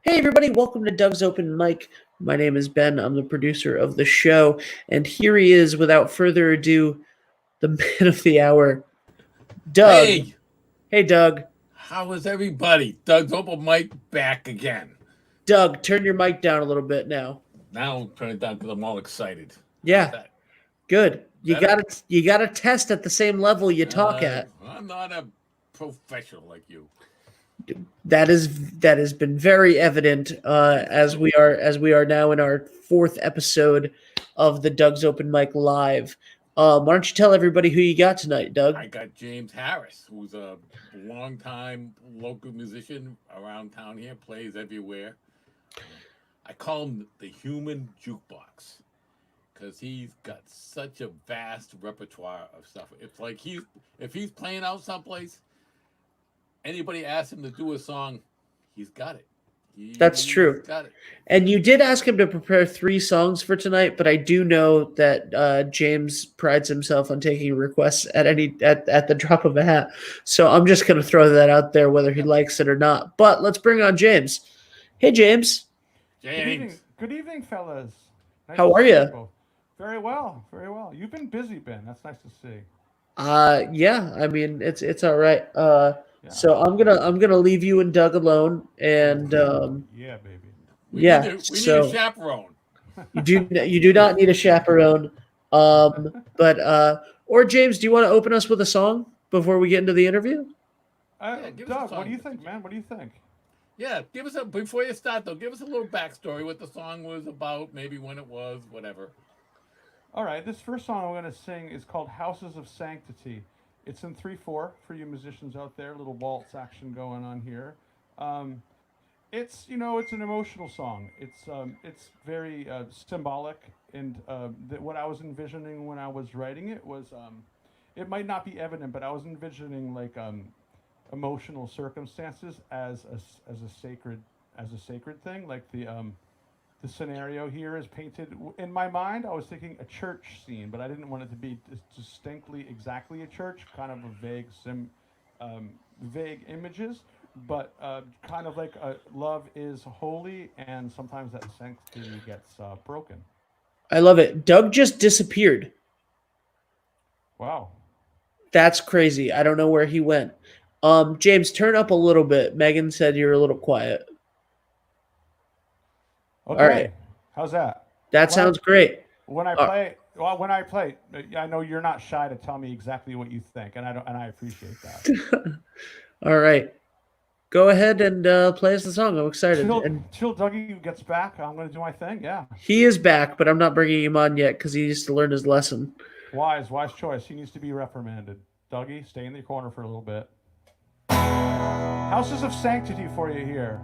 Hey, everybody, welcome to Doug's Open Mic. My name is Ben. I'm the producer of the show. And here he is, without further ado, the man of the hour, Doug. Hey, Hey, Doug. how is everybody? Doug's Open Mic back again. Doug, turn your mic down a little bit now. Now I'm turning it down because I'm all excited. Yeah, How's that? good. You Better? got to test at the same level you talk at. I'm not a professional like you. That has been very evident as we are now in our fourth episode of the Doug's Open Mic Live. Why don't you tell everybody who you got tonight, Doug? I got James Harris, who's a longtime local musician around town here, plays everywhere. I call him the human jukebox because he's got such a vast repertoire of stuff. It's like if he's playing out someplace, anybody asks him to do a song, he's got it. That's true. Got it. And you did ask him to prepare 3 songs for tonight, but I do know that James prides himself on taking requests at the drop of a hat. So I'm just going to throw that out there, whether he likes it or not. But let's bring on James. Hey, James. James. Good evening, fellas. Nice How to are see ya? both. Very well, very well. You've been busy, Ben. That's nice to see. Yeah. I mean, it's all right. Yeah. So I'm gonna leave you and Doug alone, and Yeah, baby. We yeah. need So a chaperone. you do not need a chaperone. Or James, do you want to open us with a song before we get into the interview? Give us a Doug, song. what do you think, man? What do you think? Yeah, give us before you start though. Give us a little backstory, what the song was about, maybe when it was, whatever. All right, this first song I'm going to sing is called Houses of Sanctity. It's in 3/4 for you musicians out there. Little waltz action going on here. It's it's an emotional song. It's very symbolic, and what I was envisioning when I was writing it was it might not be evident, but I was envisioning like emotional circumstances as a sacred thing. Like the scenario here is painted in my mind. I was thinking a church scene, but I didn't want it to be distinctly exactly a church. Kind of a vague images, but kind of like love is holy, and sometimes that sanctity gets broken. I love it. Doug just disappeared. Wow. That's crazy. I don't know where he went. James, turn up a little bit. Megan said you're a little quiet. Okay. All right. How's that? That sounds great. When I play, I know you're not shy to tell me exactly what you think, and I appreciate that. All right. Go ahead and play us the song. I'm excited. Till Dougie gets back, I'm going to do my thing. Yeah. He is back, but I'm not bringing him on yet because he needs to learn his lesson. Wise choice. He needs to be reprimanded. Dougie, stay in the corner for a little bit. Houses of Sanctity for you here.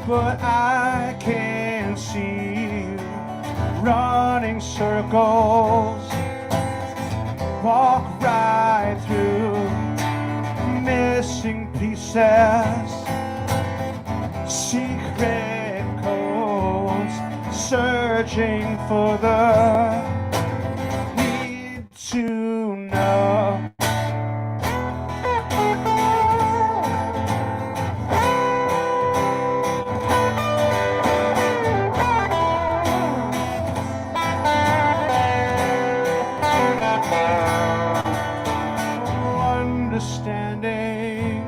But I can see you running circles, walk right through missing pieces, secret codes, searching for the need to know. Understanding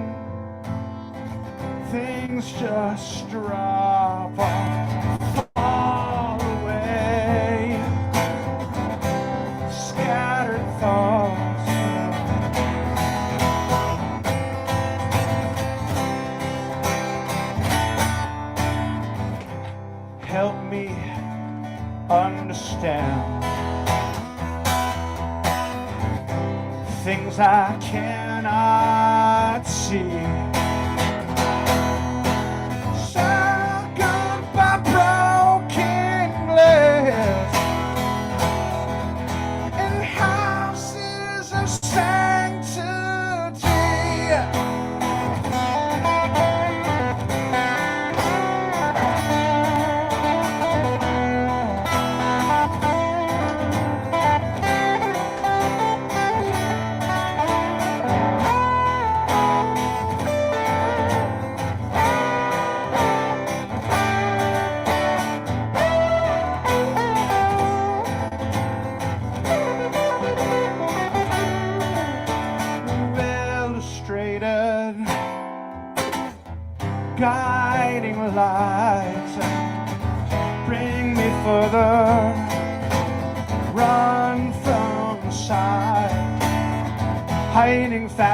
things just drop off, fall away, scattered thoughts. Help me understand things I cannot see.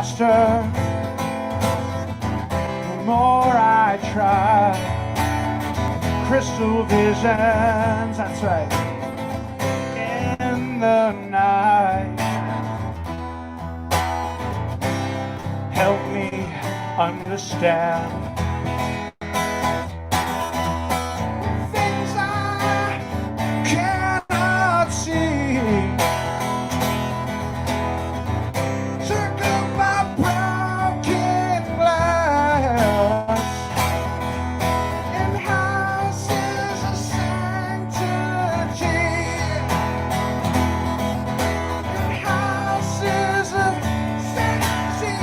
faster, the more I try. Crystal visions, that's right, in the night. Help me understand things I cannot see. Circle my broken glass in houses of sanctity. In houses of sanctity.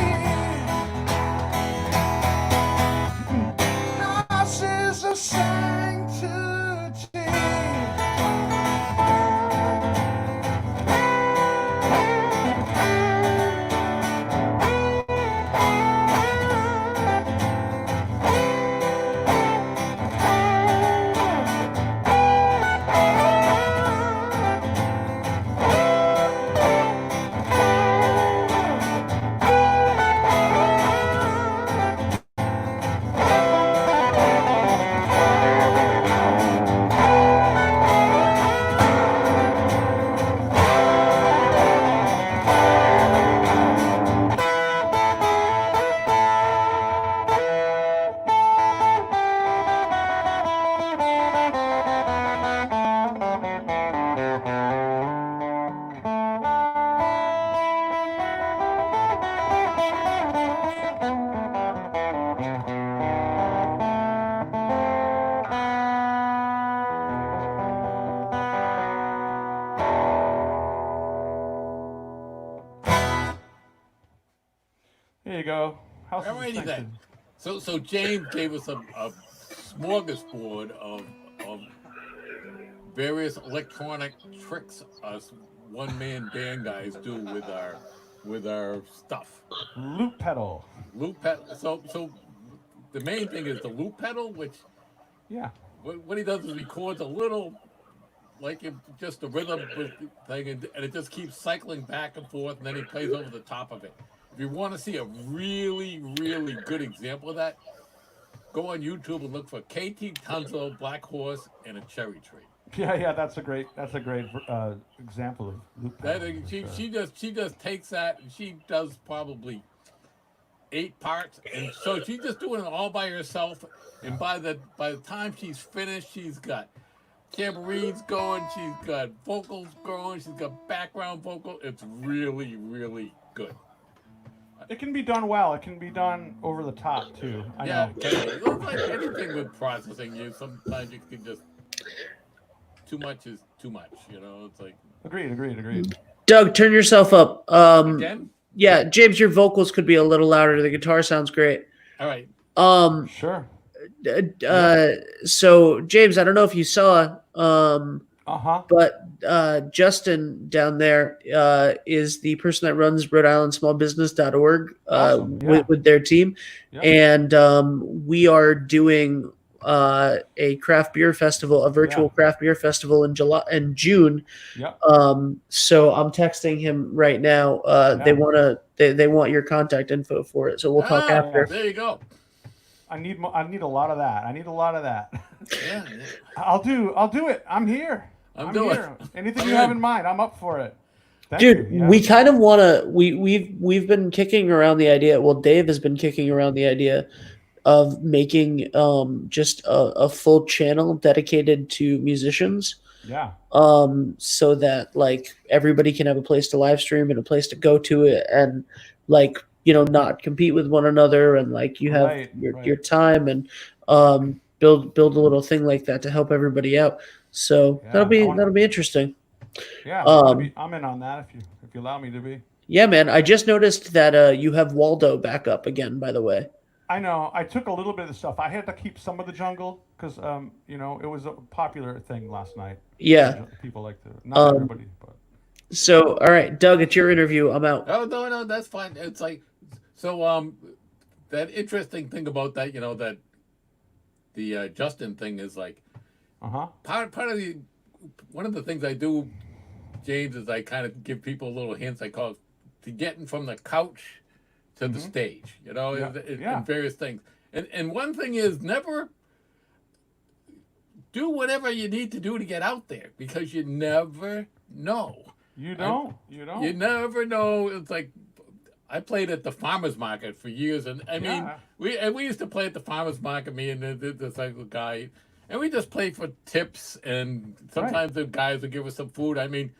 Houses of sanctity. There you go. House of Alrighty Sanctity. then. So James gave us a smorgasbord of various electronic tricks us one-man band guys do with our stuff. Loop pedal. Loop pedal. So the main thing is the loop pedal, which Yeah. what he does is records a little, like just the rhythm thing, and it just keeps cycling back and forth, and then he plays over the top of it. If you want to see a really, really good example of that, go on YouTube and look for KT Tunzo, Black Horse, and a Cherry Tree. Yeah, that's a great example of loop pedal. That, for sure. she just takes that and she does probably 8 parts, and so she's just doing it all by herself. And by the time she's finished, she's got tambourines going, she's got vocals going, she's got background vocal. It's really, really good. It can be done well. It can be done over the top too. I Yeah, know. it's like anything with processing. Sometimes you can just too much is too much. It's like Agreed. Doug, turn yourself up. again. Yeah, James, your vocals could be a little louder. The guitar sounds great. All right. Sure. So James, I don't know if you saw, Uh-huh. but Justin down there is the person that runs Rhode Island Smallbusiness.org Awesome, yeah. with their team. Yeah. And we are doing a craft beer festival, a virtual craft beer festival in June. Yeah. So I'm texting him right now. They want your contact info for it. So we'll talk after. There you go. I need a lot of that. Yeah. I'll do it. I'm here. I'm doing here. Anything I'm you have in. in mind, I'm up for it. Thank Dude, you. Yeah. we kind of want to. We've been kicking around the idea. Well, Dave has been kicking around the idea of making just a full channel dedicated to musicians. Yeah. So that like everybody can have a place to live stream and a place to go to it, and like not compete with one another, and like you have your time, and build a little thing like that to help everybody out. So Yeah, that'll be interesting. Yeah. I'm in on that if you allow me to be. Yeah, man. I just noticed that you have Waldo back up again, by the way. I know. I took a little bit of the stuff. I had to keep some of the jungle because it was a popular thing last night. Yeah. People like to. Not everybody, but. So, all right, Doug, it's your interview. I'm out. Oh no, that's fine. It's like so. That interesting thing about that, that the Justin thing is like part of one of the things I do, James, is I kind of give people little hints. I call it to getting from the couch to the stage, you know, Yeah. and various things. And one thing is never do whatever you need to do to get out there because you never know. You don't. You don't. You never know. It's like I played at the farmers market for years, and I mean, Yeah. we used to play at the farmers market. Me and the cycle guy, and we just played for tips, and sometimes the guys would give us some food. I mean,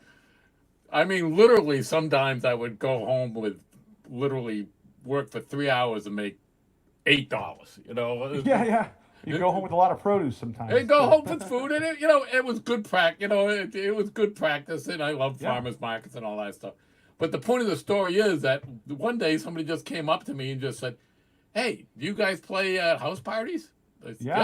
literally, sometimes I would go home with literally work for 3 hours and make $8. You know. Yeah, yeah. You go home with a lot of produce sometimes. And go home with food, and it was good practice. You know, it was good practice, and I love Yeah. farmers markets and all that stuff. But the point of the story is that one day somebody just came up to me and just said, "Hey, do you guys play house parties?" I said, Yeah.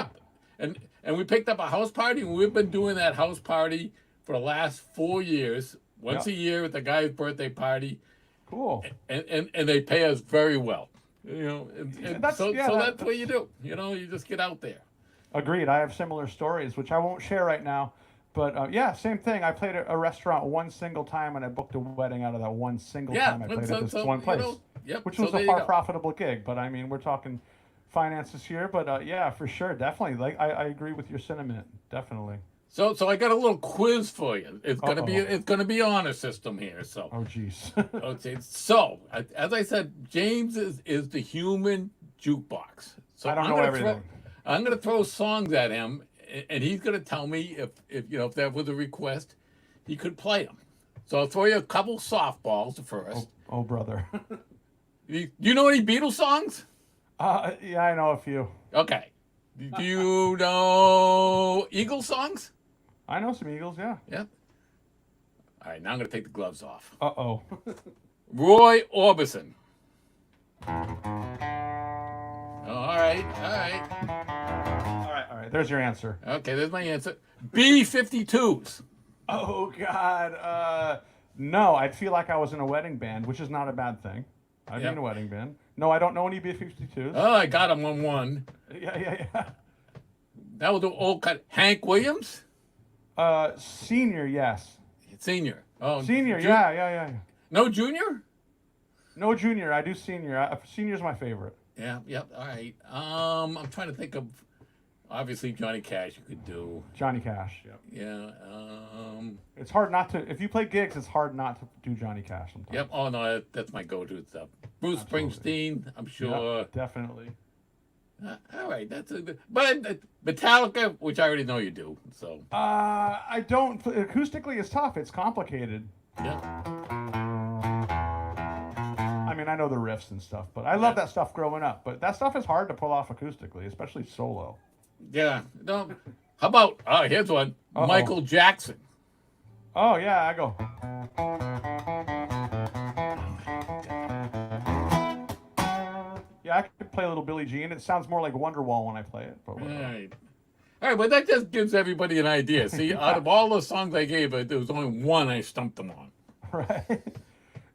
"Yep." And we picked up a house party, and we've been doing that house party for the last 4 years, once Yeah. a year at the guy's birthday party, Cool. and they pay us very well. You know, That's- so yeah, that's what you do. You know, you just get out there. Agreed. I have similar stories, which I won't share right now. But yeah, same thing. I played at a restaurant one single time, and I booked a wedding out of that one single time I played at this one place, Yep, which so was there a you far go. profitable gig. But I mean, we're talking finances here. But yeah, for sure, definitely. Like I agree with your sentiment. Definitely. So I got a little quiz for you. It's Uh-oh. gonna be honor system here. So Oh, jeez. okay. So as I said, James is the human jukebox. So I don't I'm know gonna everything. I'm gonna throw songs at him, and he's gonna tell me if that was a request, he could play them. So I'll throw you a couple softballs first. Oh, brother. You know any Beatles songs? Yeah, I know a few. Okay. Do you know Eagles songs? I know some Eagles. Yeah. Yep. All right, now I'm going to take the gloves off. Uh-oh. Roy Orbison. All right, all right. All right. There's your answer. Okay, there's my answer. B-52s. Oh God. No, I'd feel like I was in a wedding band, which is not a bad thing. I'd be Yep. in a wedding band. No, I don't know any B-52s. Oh, I got him on one. Yeah. That was the old cut. Hank Williams? Senior, yes. Senior. Oh, Senior, yeah. No junior? No junior. I do senior. Senior's my favorite. Yeah, yep, all right. I'm trying to think of, obviously, Johnny Cash you could do. Johnny Cash. Yep. Yeah, It's hard not to. If you play gigs, it's hard not to do Johnny Cash sometimes. yep. Oh, no, that's my go-to stuff. Bruce Springsteen, I'm Yep, sure. definitely. All right, that's a good. But Metallica, which I already know you do, so I don't. Acoustically, it's tough. It's complicated. yeah. I mean, I know the riffs and stuff, but I love that stuff growing up. But that stuff is hard to pull off acoustically, especially solo. Yeah. No. How about here's one. Uh-oh. Michael Jackson. Oh yeah, I go. Yeah, I could play a little Billie Jean. It sounds more like Wonderwall when I play it, but All whatever. right. All right, but that just gives everybody an idea. See, out of all the songs I gave, there was only one I stumped them on. Right.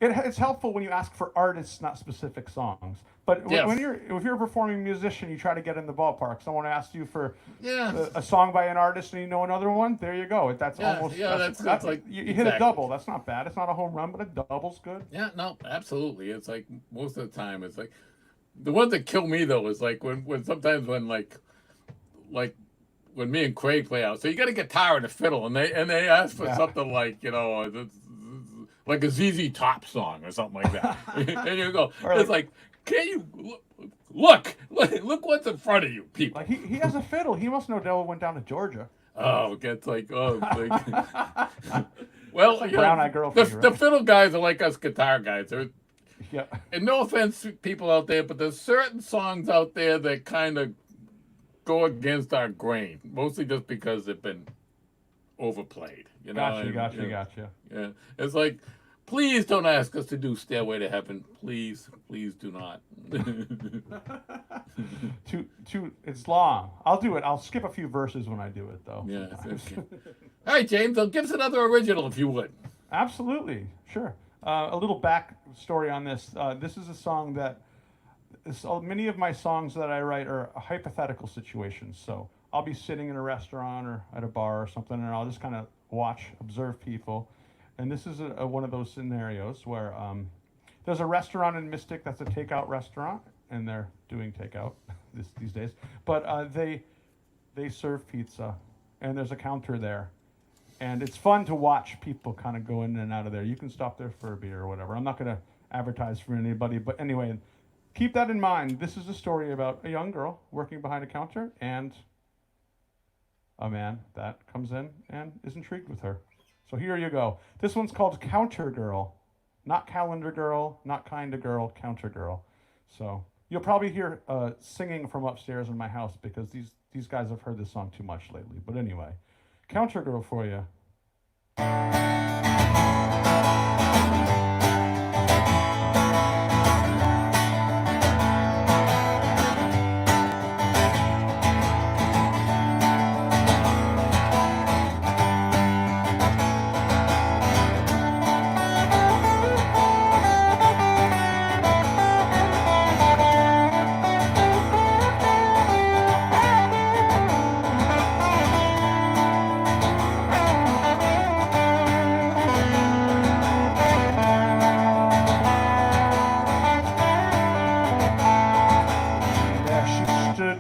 It's helpful when you ask for artists, not specific songs. But Yes. if you're a performing musician, you try to get in the ballpark. Someone asks you for Yeah. a song by an artist, and you know another one. There you go. That's Yeah, almost yeah, that's like- you hit a exactly. double. That's not bad. It's not a home run, but a double's good. Yeah, no, absolutely. It's like most of the time, it's like the ones that kill me though is like when sometimes when like when me and Craig play out. So you got a guitar and a fiddle, and they ask for Yeah. something like like a ZZ Top song or something like that, and you go, Or it's like, can you look what's in front of you, people? Like he has a fiddle. He must know Devil Went Down to Georgia. Oh, it gets like well, like you know, Brown-Eyed Girl the, figure, the right? fiddle guys are like us guitar guys. They're, Yeah. and no offense to people out there, but there's certain songs out there that kind of go against our grain, mostly just because they've been overplayed. You know, Gotcha. Yeah, it's like, please don't ask us to do "Stairway to Heaven." Please do not. It's long. I'll do it. I'll skip a few verses when I do it, though. Yeah. sometimes. Okay. All right, James. So give us another original if you would. Absolutely, sure. A little back story on this. This is a song that many of my songs that I write are hypothetical situations. So I'll be sitting in a restaurant or at a bar or something, and I'll just kind of observe people. And this is one of those scenarios where There's a restaurant in Mystic that's a takeout restaurant, and they're doing takeout these days. But they serve pizza, and there's a counter there. And it's fun to watch people kind of go in and out of there. You can stop there for a beer or whatever. I'm not going to advertise for anybody, but anyway, keep that in mind. This is a story about a young girl working behind a counter and a man that comes in and is intrigued with her. So here you go. This one's called Counter Girl. Not Calendar Girl, not Kinda Girl, Counter Girl. So you'll probably hear singing from upstairs in my house because these guys have heard this song too much lately. But anyway, Counter Girl for you.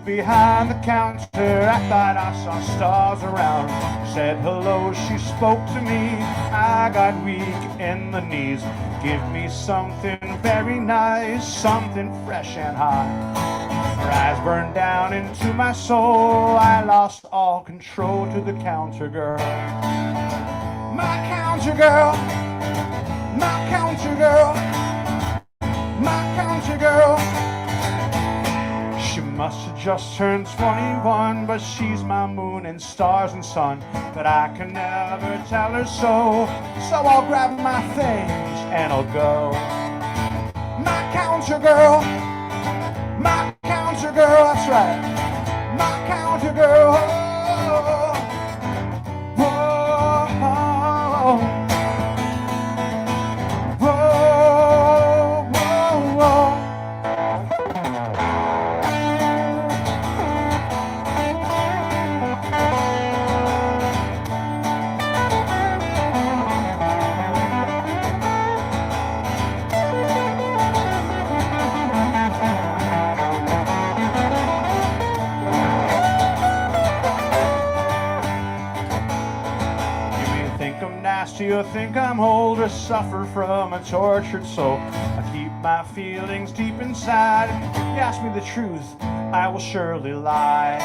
Behind the counter, I thought I saw stars around. Said hello, she spoke to me. I got weak in the knees. Give me something very nice, something fresh and hot. Her eyes burned down into my soul. I lost all control to the counter girl. My counter girl, my counter girl, my counter girl. She must have just turned 21, but she's my moon and stars and sun. But I can never tell her so, so I'll grab my things and I'll go. My counter girl, my counter girl, that's right. My counter girl, whoa, whoa, whoa, whoa, whoa. You think I'm old or suffer from a tortured soul. I keep my feelings deep inside. You ask me the truth, I will surely lie.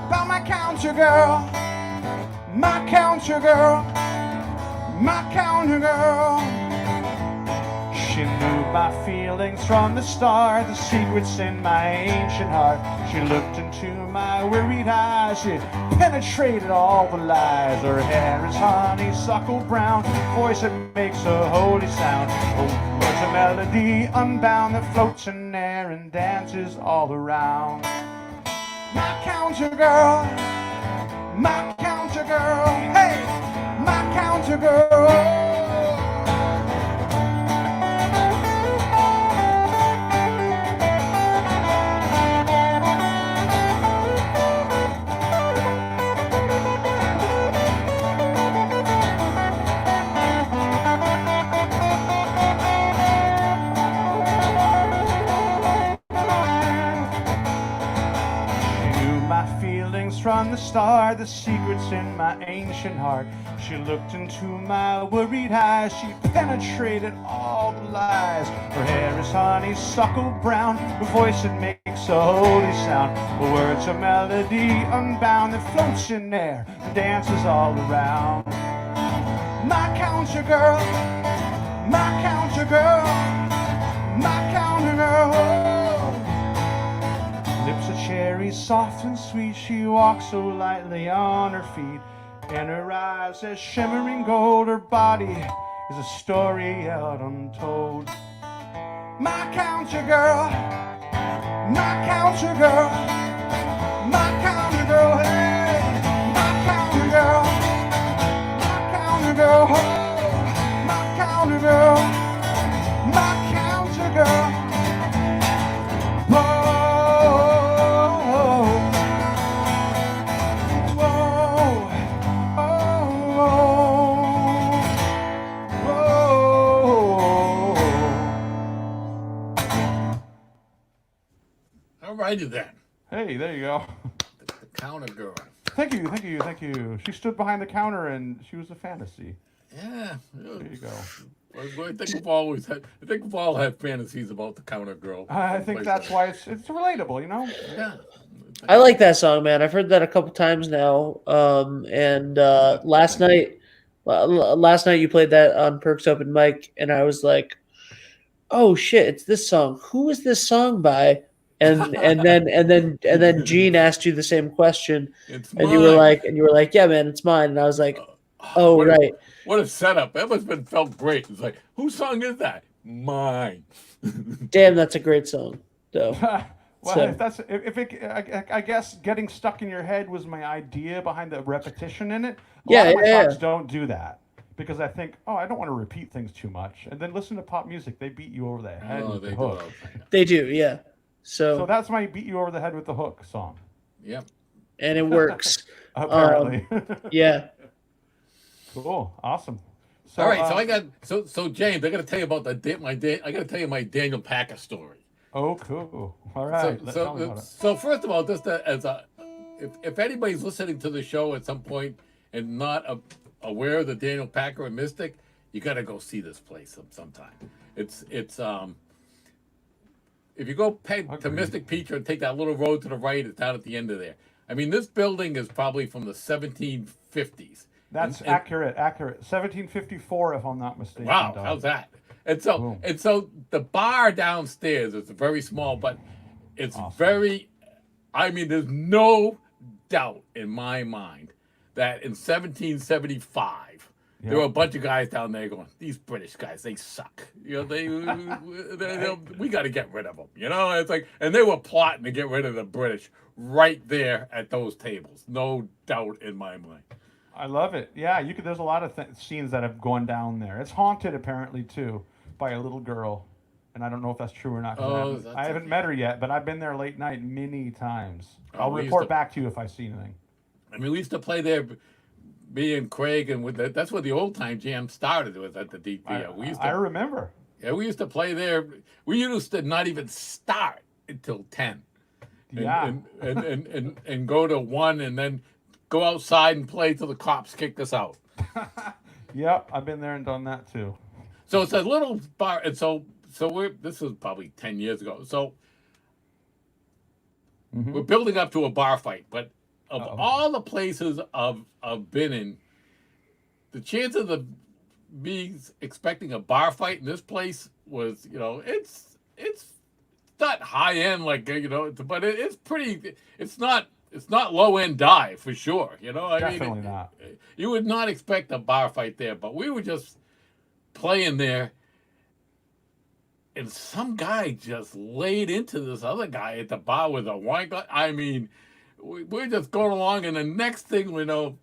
About my counter girl, my counter girl, my counter girl. She knew my feelings from the start, the secrets in my ancient heart. She looked into my wearied eyes, she penetrated all the lies. Her hair is honeysuckle brown, voice that makes a holy sound. Oh, words a melody unbound that floats in air and dances all around. My counter girl, my counter girl, hey, my counter girl. From the start, the secrets in my ancient heart. She looked into my worried eyes, she penetrated all the lies. Her hair is honeysuckle brown, her voice that makes a holy sound. Her words a melody unbound that floats in air and dances all around. My counter girl, my counter girl, my counter girl. Lips are cherry, soft and sweet. She walks so lightly on her feet. And her eyes as shimmering gold. Her body is a story yet untold. My counter girl, my counter girl, my counter girl, hey, my counter girl, my counter girl, my counter girl, my counter girl. Whoa. righty then. Hey, there you go. The counter girl. Thank you, thank you, thank you. She stood behind the counter and she was a fantasy. Yeah. There you go. I think we've always had. I think we've all had fantasies about the counter girl. I think that's why it's relatable, you know. Yeah. I like that song, man. I've heard that a couple times now. And last night you played that on Perk's open mic, and I was like, "Oh shit, it's this song. Who is this song by?" And then Gene asked you the same question, It's and mine. you were like, "Yeah, man, it's mine." And I was like, "Oh, what right." What a setup. That must have been felt great. It's like, whose song is that? Mine. Damn, that's a great song, though. Well, So- if that's if it, I guess getting stuck in your head was my idea behind the repetition in it. A lot of my songs don't do that because I think, oh, I don't want to repeat things too much. And then listen to pop music; they beat you over the head with they the do. hook. They do, yeah. So that's my beat you over the head with the hook song. Yep. And it works. Apparently. Yeah. Cool. Awesome. So, All right. So I got so James. I got to tell you about I got to tell you my Daniel Packer story. Oh, cool. All right. Tell me about it. So first of all, just as a, if anybody's listening to the show at some point and not aware of the Daniel Packer and Mystic, you got to go see this place sometime. It's if you go to Mystic Pizza and take that little road to the right, it's down at the end of there. I mean, this building is probably from the 1750s. That's accurate. 1754, if I'm not mistaken. Wow, Doug. how's that? And so the bar downstairs is very small, but it's very. I mean, there's no doubt in my mind that in 1775 there were a bunch of guys down there going, "These British guys, they suck. You know, we got to get rid of them. You know, it's like, and they were plotting to get rid of the British right there at those tables. No doubt in my mind." I love it. Yeah, there's a lot of scenes that have gone down there. It's haunted apparently too by a little girl, and I don't know if that's true or not. I haven't met her yet, but I've been there late night many times. I'll report back to you if I see anything. I mean, we used to play there. Me and Craig, and that's where the old time jam started. Was at the DP. I remember. Yeah, we used to play there. We used to not even start until 10. And go to 1, and then go outside and play till the cops kicked us out. Yep, I've been there and done that too. So it's a little bar, and so this was probably 10 years ago. So we're building up to a bar fight, but of all the places I've been in, the chances of me expecting a bar fight in this place was, it's not high end like, but it's pretty. It's not low end dive for sure. Definitely not. You would not expect a bar fight there, but we were just playing there, and some guy just laid into this other guy at the bar with a wine glass. I mean, we're just going along, and the next thing we know,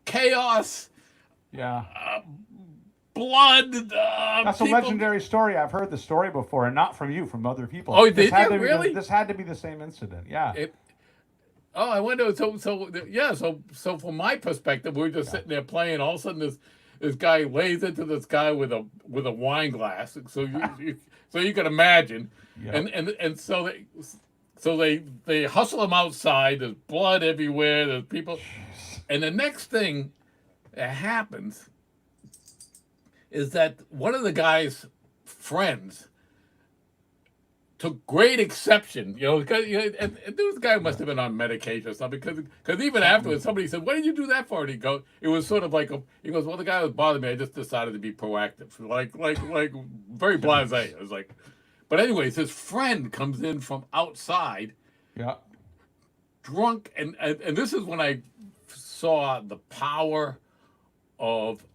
chaos. Yeah. Blood. That's a legendary story. I've heard the story before, and not from you, from other people. Oh, did you really? This had to be the same incident. Yeah. I wonder. So from my perspective, we're just sitting there playing. All of a sudden, this guy lays into this guy with a wine glass. So you can imagine, and so they hustle him outside. There's blood everywhere. There's people, and the next thing that happens is that one of the guy's friends took great exception, and this guy must have been on medication or something, because even afterwards somebody said, "What did you do that for?" And it was sort of like he goes, "Well, the guy was bothering me. I just decided to be proactive," like very blasé. It was like, but anyways, his friend comes in from outside, drunk, and this is when I saw the power of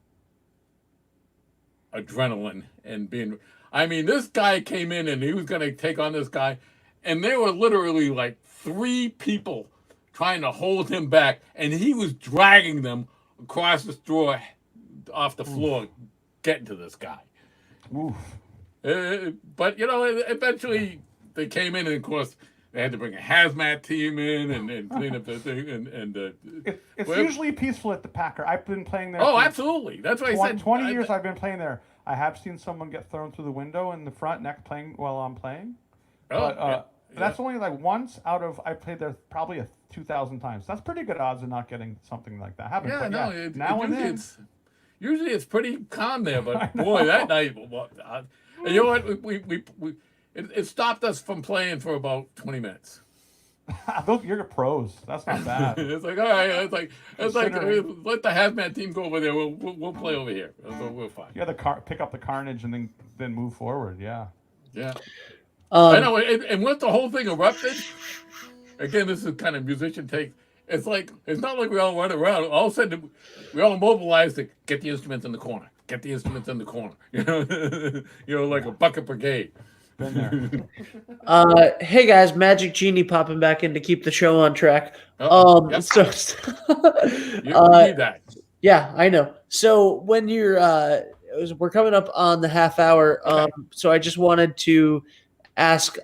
adrenaline and being. I mean, this guy came in and he was going to take on this guy, and there were literally like 3 people trying to hold him back, and he was dragging them across the store, off the floor, getting to this guy. Oof. But eventually they came in, and of course they had to bring a hazmat team in and clean up the thing. It's usually peaceful at the Packer. I've been playing there. Oh, absolutely. That's what I said. 20 years I've been playing there. I have seen someone get thrown through the window in the front neck while I'm playing. Oh, but That's only like once out of I played there probably 2,000 times. That's pretty good odds of not getting something like that happen. Yeah, But no, now and then. usually it's pretty calm there, I but know. boy, that night, and you know what? It stopped us from playing for about 20 minutes. Look, you're pros. That's not bad. It's like, all right, it's like Considering- let the hazmat team go over there. We'll play over here. We're fine. Yeah, pick up the carnage and then move forward. Yeah. Yeah, I know. Um, And once the whole thing erupted, again, this is kind of musician take. It's like it's not like we all run around. All of a sudden, we all mobilized to get the instruments in the corner. Get the instruments in the corner. Like a bucket brigade. Been there. hey guys, Magic Genie popping back in to keep the show on track. Yep. So, You need that. yeah, I know. So when we're coming up on the half hour. So I just wanted to ask,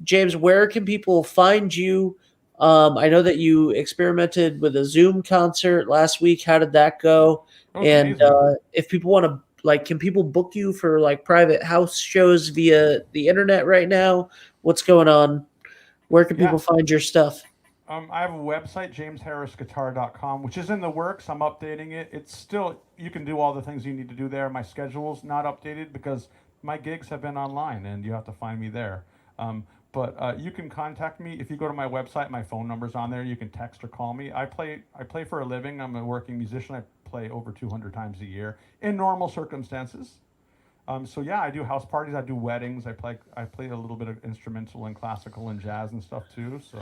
James, where can people find you? I know that you experimented with a Zoom concert last week. How did that go? That was And amazing. if people want to, can people book you for like private house shows via the internet right now? What's going on? Where can people find your stuff? I have a website, jamesharrisguitar.com, which is in the works. I'm updating it. It's still, you can do all the things you need to do there. My schedule's not updated because my gigs have been online and you have to find me there. But you can contact me if you go to my website. My phone number's on there. You can text or call me. I play for a living. I'm a working musician. I play over 200 times a year in normal circumstances. So yeah, I do house parties. I do weddings. I play a little bit of instrumental and classical and jazz and stuff too. So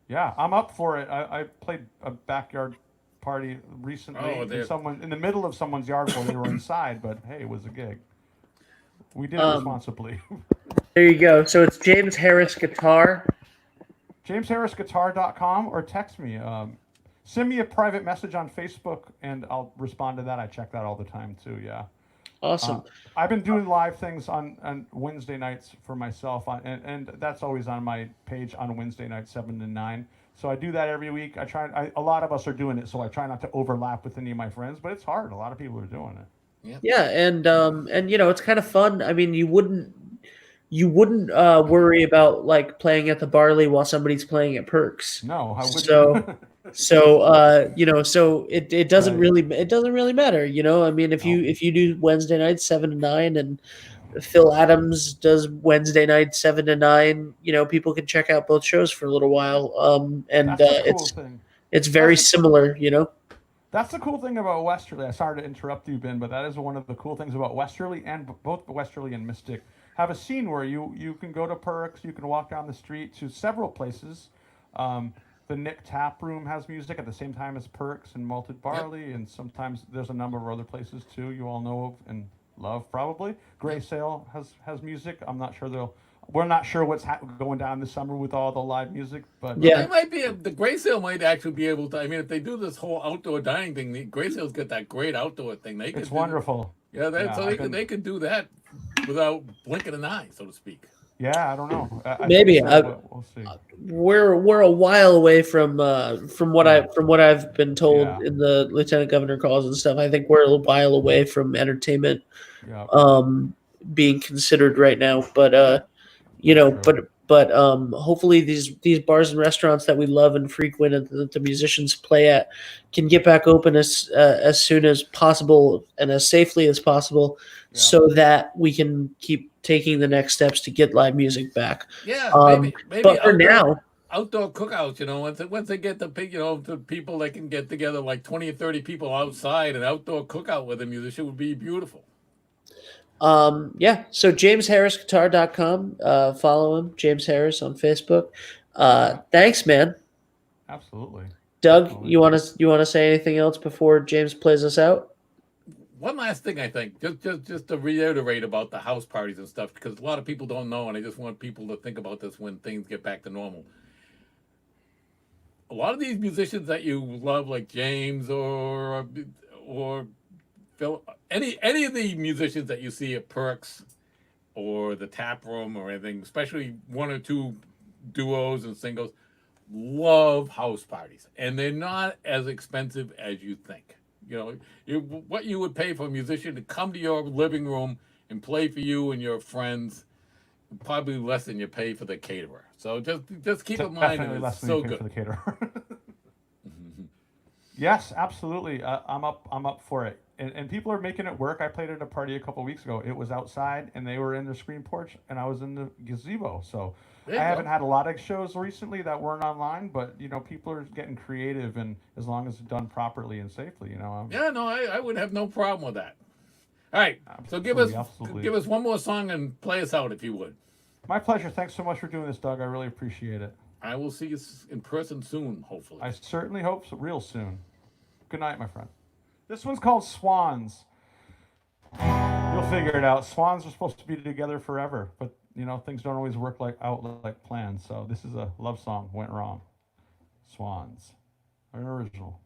yeah, I'm up for it. I played a backyard party recently in the middle of someone's yard while they were inside. But hey, it was a gig. We did it responsibly. There you go. So it's James Harris Guitar. JamesHarrisGuitar.com or text me. Send me a private message on Facebook and I'll respond to that. I check that all the time too. Yeah. Awesome. I've been doing live things on Wednesday nights for myself, and that's always on my page on Wednesday nights, 7 to 9. So I do that every week. A lot of us are doing it, so I try not to overlap with any of my friends, but it's hard. A lot of people are doing it. Yeah, and it's kind of fun. I mean, you wouldn't worry about like playing at the Barley while somebody's playing at Perks. No, I wouldn't. So it doesn't Right. really matter. I mean, if you do Wednesday nights 7 to 9 and Phil Adams does Wednesday night 7 to 9, people can check out both shows for a little while. And That's the cool thing. it's very similar. That's the cool thing about Westerly. I'm sorry to interrupt you, Ben, but that is one of the cool things about Westerly, and both Westerly and Mystic have a scene where you can go to Perks, you can walk down the street to several places. The Nick Tap Room has music at the same time as Perks and Malted Barley, and sometimes there's a number of other places too you all know of and love probably. Gray Sail has music. We're not sure what's going down this summer with all the live music, but Yeah. They might be the Gray Sale might actually be able to. I mean, if they do this whole outdoor dining thing, the Gray Sale's got that great outdoor thing. They it's could wonderful. Yeah, so I've been- they could do that without blinking an eye, so to speak. Yeah, I don't know. I Maybe, think so, but we'll see. We're a while away from what I've been told Yeah. in the lieutenant governor calls and stuff. I think we're a while away from entertainment Yeah. being considered right now. But True. but hopefully these bars and restaurants that we love and frequent and that the musicians play at can get back open as soon as possible and as safely as possible, Yeah. so that we can keep taking the next steps to get live music back. Yeah, maybe But for now, outdoor cookouts. Once they get the people that can get together like 20 or 30 people outside, an outdoor cookout with a musician would be beautiful. yeah. So JamesHarrisGuitar.com. Follow him, James Harris, on Facebook. Thanks, man. Absolutely. Doug, Absolutely. you want to say anything else before James plays us out? One last thing, I think, just to reiterate about the house parties and stuff, because a lot of people don't know, and I just want people to think about this when things get back to normal. A lot of these musicians that you love, like James or Phil, any of the musicians that you see at Perks or the Tap Room or anything, especially one or two duos and singles, love house parties, and they're not as expensive as you think. What you would pay for a musician to come to your living room and play for you and your friends probably less than you pay for the caterer. So just keep in mind Definitely less it's than so you pay good. for the caterer. Yes, absolutely. I'm up for it. And people are making it work. I played at a party a couple weeks ago. It was outside, and they were in the screen porch, and I was in the gazebo. So There I you haven't go. had a lot of shows recently that weren't online, but people are getting creative, and as long as it's done properly and safely, Yeah, no, I would have no problem with that. All right, so absolutely, absolutely. give us one more song and play us out if you would. My pleasure. Thanks so much for doing this, Doug. I really appreciate it. I will see you in person soon, hopefully. I certainly hope so, real soon. Good night, my friend. This one's called Swans. You'll figure it out. Swans are supposed to be together forever, but things don't always work like planned. So this is a love song went wrong. Swans, an original.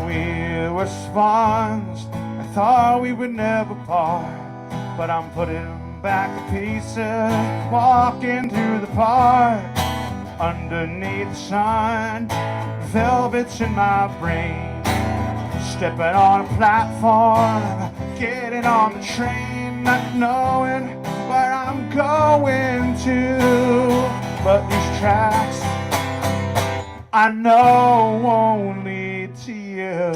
We were swans. I thought we would never part, but I'm putting back the pieces, walking through the park, underneath the sun, velvet's in my brain, stepping on a platform, getting on the train, not knowing where I'm going to, but these tracks I know won't lead to you.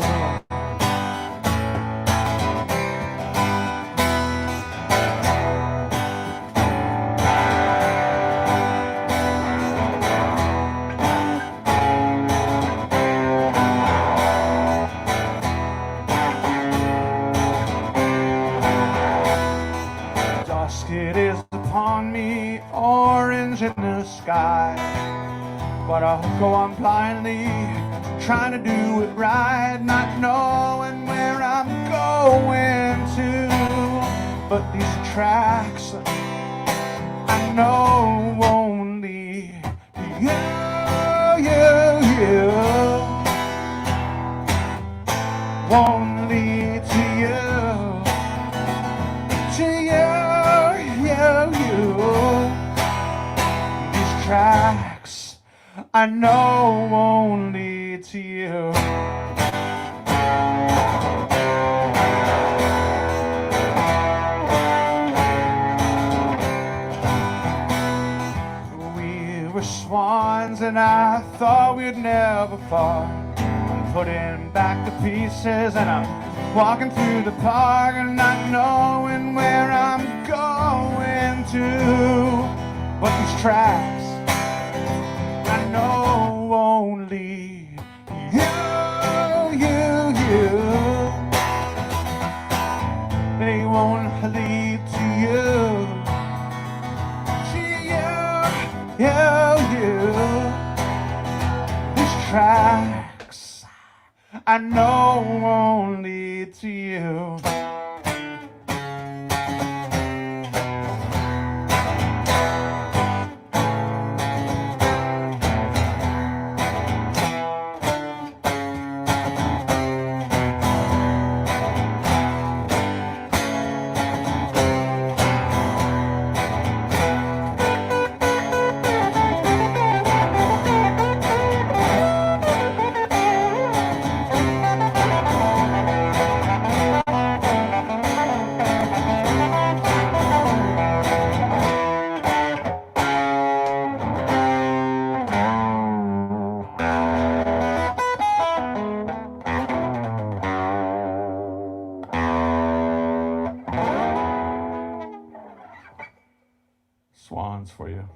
Dusk it is upon me, orange in the sky, but I'll go on blindly, trying to do it right, not knowing where I'm going to. But these tracks I know won't lead you, won't lead to you. These tracks I know won't lead to you. We were swans and I thought we'd never part. I'm putting back the pieces and I'm walking through the park and not knowing where I'm going to. But these tracks I know won't lead you. They won't lead to you. These tracks I know won't lead to you. Swans for you.